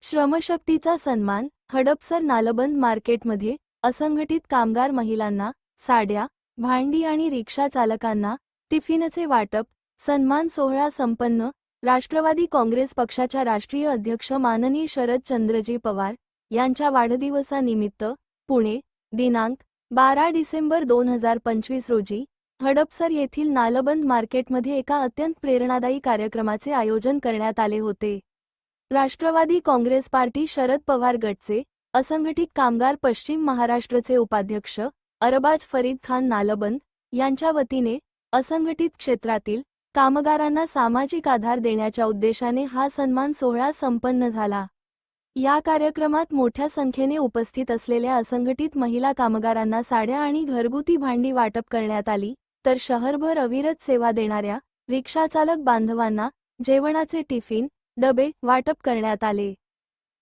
श्रमशक्तीचा सन्मान, हडपसर नालबंद मार्केटमध्ये असंघटित कामगार महिलांना साड्या, भांडी आणि रिक्षा चालकांना टिफिनचे वाटप, सन्मान सोहळा संपन्न. राष्ट्रवादी काँग्रेस पक्षाच्या राष्ट्रीय अध्यक्ष माननीय शरदचंद्रजी पवार यांच्या वाढदिवसानिमित्त पुणे, दिनांक 12 डिसेंबर 2025 रोजी हडपसर येथील नालबंद मार्केटमध्ये एका अत्यंत प्रेरणादायी कार्यक्रमाचे आयोजन करण्यात आले होते. राष्ट्रवादी काँग्रेस पार्टी शरद पवार गटचे असंघटित कामगार पश्चिम महाराष्ट्रचे उपाध्यक्ष अरबाज फरीद खान नालबंद यांच्या वतीने असंघटित क्षेत्रातील कामगारांना सामाजिक आधार देण्याच्या उद्देशाने हा सन्मान सोहळा संपन्न झाला. या कार्यक्रमात मोठ्या संख्येने उपस्थित असलेल्या असंघटित महिला कामगारांना साड्या आणि घरगुती भांडी वाटप करण्यात आली, तर शहरभर अविरत सेवा देणाऱ्या रिक्षाचालक बांधवांना जेवणाचे टिफिन, डबे वाटप करण्यात आले.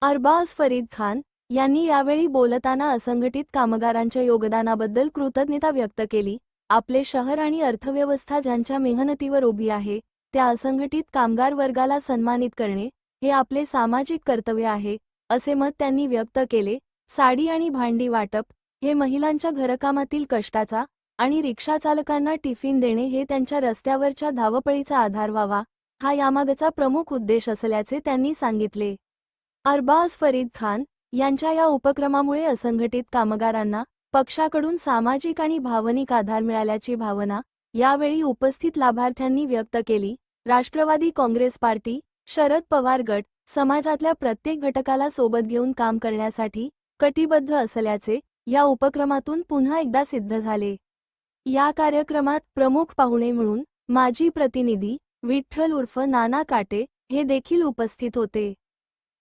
अरबाज फरीद खान यांनी यावेळी बोलताना असंघटित कामगारांच्या योगदानाबद्दल कृतज्ञता व्यक्त केली. आपले शहर आणि अर्थव्यवस्था ज्यांच्या मेहनतीवर उभी आहे, त्या असंघटित कामगार वर्गाला सन्मानित करणे हे आपले सामाजिक कर्तव्य आहे, असे मत त्यांनी व्यक्त केले. साडी आणि भांडी वाटप हे महिलांच्या घरकामातील कष्टाचा आणि रिक्षाचालकांना टिफिन देणे हे त्यांच्या रस्त्यावरच्या धावपळीचा आधार व्हावा, हा यामागचा प्रमुख उद्देश असल्याचे त्यांनी सांगितले. अरबाज फरीद खान यांच्या या उपक्रमामुळे असंघटित कामगारांना पक्षाकडून सामाजिक आणि भावनिक आधार मिळाल्याची भावना यावेळी उपस्थित लाभार्थ्यांनी व्यक्त केली. राष्ट्रवादी काँग्रेस पार्टी, शरद पवार गट समाजातल्या प्रत्येक घटकाला सोबत घेऊन काम करण्यासाठी कटिबद्ध असल्याचे या उपक्रमातून पुन्हा एकदा सिद्ध झाले. या कार्यक्रमात प्रमुख पाहुणे म्हणून माजी प्रतिनिधी विठ्ठल उर्फ नाना काटे हे देखील उपस्थित होते.